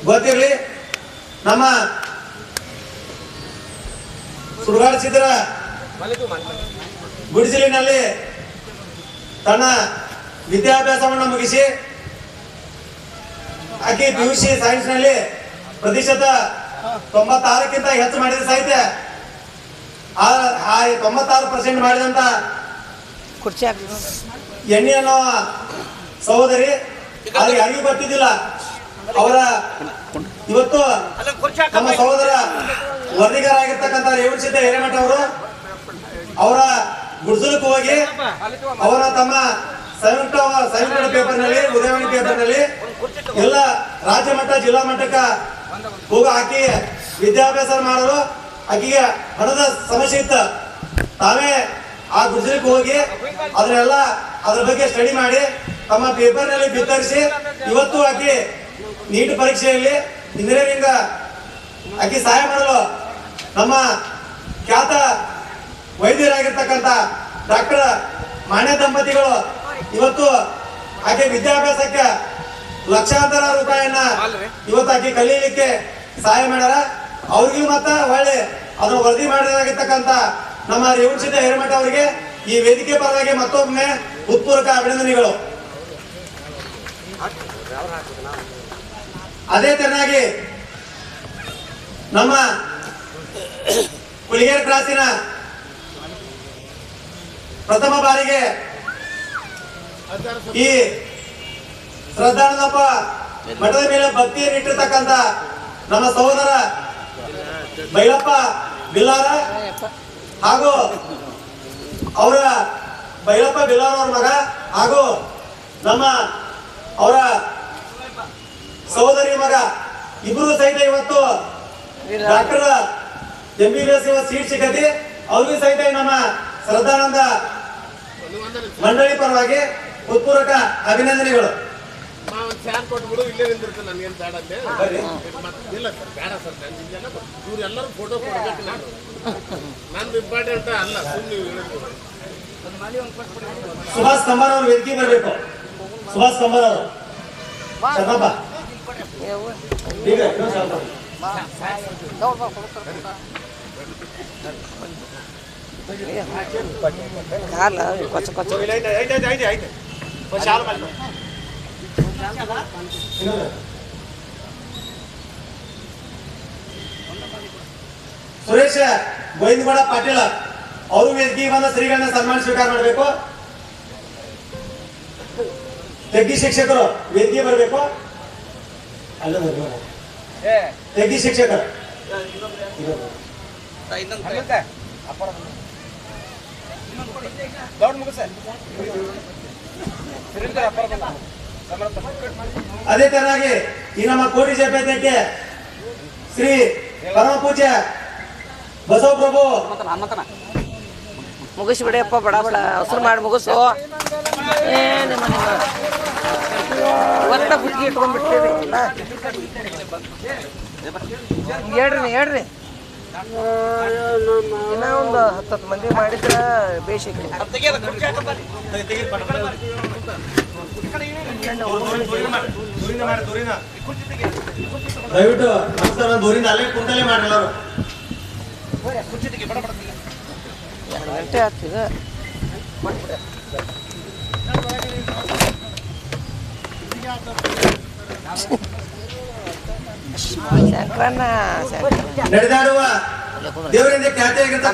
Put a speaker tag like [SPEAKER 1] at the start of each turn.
[SPEAKER 1] ಗೊತ್ತಿರಲಿ. ನಮ್ಮ ಸುಡುಗಾಡ ಸಿದ್ದರ ಗುಡಿಸಲಿನಲ್ಲಿ ತನ್ನ ವಿದ್ಯಾಭ್ಯಾಸವನ್ನು ಮುಗಿಸಿ ಆಕೆ PUC ಸೈನ್ಸ್ ನಲ್ಲಿ ಪ್ರತಿಶತ 96ಕ್ಕಿಂತ ಹೆಚ್ಚು ಮಾಡಿದ ಸಹಿತ 96% ಮಾಡಿದಂತ ಎಣ್ಣೆ ಅನ್ನೋ ಸಹೋದರಿ ಅದು ಯಾರಿಗೂ ಬರ್ತಿದ್ದಿಲ್ಲ. ಅವರ ಇವತ್ತು ನಮ್ಮ ಸಹೋದರ ವರದಿಗಾರ ಆಗಿರ್ತಕ್ಕಂಥ ರೇವಣಸಿದ್ದ ಹಿರೇಮಠ ಅವರು ಅವರ ಗುಡ್ಸಲಕ್ಕೆ ಹೋಗಿ ಅವರ ತಮ್ಮ ಸಂಯುಕ್ತ ಪೇಪರ್ ನಲ್ಲಿ ಉದಯವಾಣಿ ಪೇಪರ್ ನಲ್ಲಿ ಎಲ್ಲ ರಾಜ್ಯ ಮಟ್ಟ ಜಿಲ್ಲಾ ಮಟ್ಟಕ್ಕೆ ಹೋಗಿ ಆಕಿ ವಿದ್ಯಾಭ್ಯಾಸ ಮಾಡಲು ಆಕಿಗೆ ಹಣದ ಸಮಸ್ಯೆ ಇತ್ತು. ತಾವೇ ಆ ಗುಡ್ಸಲಕ್ಕೆ ಹೋಗಿ ಅದನ್ನೆಲ್ಲ ಅದ್ರ ಬಗ್ಗೆ ಸ್ಟಡಿ ಮಾಡಿ ತಮ್ಮ ಪೇಪರ್ ನಲ್ಲಿ ಬಿತ್ತರಿಸಿ ಇವತ್ತು ಆಕಿ ನೀಟ್ ಪರೀಕ್ಷೆಯಲ್ಲಿ ಇಂಜಿನಿಯರಿಂಗ್ ಆಕಿ ಸಹಾಯ ಮಾಡಲು ನಮ್ಮ ಖ್ಯಾತ ವೈದ್ಯರಾಗಿರ್ತಕ್ಕಂಥ ಡಾಕ್ಟರ್ ಮಾನ್ಯ ದಂಪತಿಗಳು ಇವತ್ತು ಆಕೆ ವಿದ್ಯಾಭ್ಯಾಸಕ್ಕೆ ಲಕ್ಷಾಂತರ ರೂಪಾಯಿಯನ್ನ ಇವತ್ತು ಆಕೆ ಕಲೀಲಿಕ್ಕೆ ಸಹಾಯ ಮಾಡ್ಯಾರ. ಅವ್ರಿಗೂ ಮತ್ತ ಒಳ್ಳೆ ಅದನ್ನು ವರದಿ ಮಾಡಲಾಗಿರ್ತಕ್ಕಂಥ ನಮ್ಮ ರೇವಣಸಿದ್ದ ಹಿರೇಮಠ ಅವರಿಗೆ ಈ ವೇದಿಕೆ ಪರವಾಗಿ ಮತ್ತೊಮ್ಮೆ ಹೃತ್ಪೂರ್ವಕ ಅಭಿನಂದನೆಗಳು. ಅದೇ ತೆರನಾಗಿ ನಮ್ಮ ಹುಲಿಗೇರ್ ಕ್ರಾಸಿನ ಪ್ರಥಮ ಬಾರಿಗೆ ಈ ಶ್ರದ್ಧಾನಂದಪ್ಪ ಮಠದ ಮೇಲೆ ಭಕ್ತಿಯನ್ನು ಇಟ್ಟಿರ್ತಕ್ಕಂಥ ನಮ್ಮ ಸಹೋದರ ಬೈಲಪ್ಪ ಬಿಲ್ಲಾರ ಹಾಗೂ ಅವರ ಬೈಲಪ್ಪ ಬಿಲ್ಲಾರ ಅವ್ರ ಮಗ ಹಾಗೂ ನಮ್ಮ ಅವರ ಸಹೋದರಿ ಮಗ ಇಬ್ರು ಸಹಿತ ಇವತ್ತು ಡಾಕ್ಟರ್ MBBS ಸೀಟ್ ಸಿಗತಿ. ಅವ್ರಿಗೂ ಸಹಿತ ನಮ್ಮ ಶ್ರದ್ಧಾನಂದ ಮಂಡಳಿ ಪರವಾಗಿ ಹೃತ್ಪೂರ್ವಕ ಅಭಿನಂದನೆಗಳು. ಸುಭಾಷ್ ಕಂಬಾರ್ ಅವರು ವೇದಿಕೆ ಬರಬೇಕು. ಸುಭಾಷ್ ಕಂಬಾರ್ ಅವರು ಶರಣಪ್ಪ ಸುರೇಶ್ ಗೋವಿಂದಗೌಡ ಪಾಟೀಲ್ ಅವರು ವೇದಿಕೆಗೆ ಬಂದ ಶ್ರೀಗಳನ್ನ ಸನ್ಮಾನ ಸ್ವೀಕಾರ ಮಾಡಬೇಕು. ತೆಗ್ಗಿ ಶಿಕ್ಷಕರು ವೇದಿಕೆ ಬರಬೇಕು. ತೆಗ್ಗಿ ಶಿಕ್ಷಕರು ಅದೇ ತರನಾಗಿ ಈ ನಮ್ಮ ಕೋಟಿ ಜಯಪೇಟೆಗೆ ಶ್ರೀ ಪರಮ ಪೂಜ್ಯ ಬಸವಪ್ರಭು
[SPEAKER 2] ಮುಗಿಸಿ ಬಿಡಪ್ಪ, ಬಡ ಬಡ ಅವಸರ ಮಾಡಿ ಮುಗಿಸು. ಒತ್ತ ಬುಟ್ಟಿ ಇಟ್ಕೊಂಡ್ಬಿಟ್ಟಿರಿ. ಹೇಳ್ರಿ ಇನ್ನ ಒಂದು 10 ಮಂದಿ ಮಾಡಿದ್ರ ಬೇಸಿಗೆ
[SPEAKER 1] ದಯವಿಟ್ಟು ನಮಸ್ಕಾರ. ದೂರಿಂದ ಅಲ್ಲೇ ಕುಂತಲೇ ಮಾಡಲ್ಲ.
[SPEAKER 2] 2 ಗಂಟೆ ಆಗ್ತಿದೆ.
[SPEAKER 1] ನಡೆದಾಡುವ ದೇವರಿಂದ ಖ್ಯಾತಿಯಾಗಿರ್ತಕ್ಕಂಥ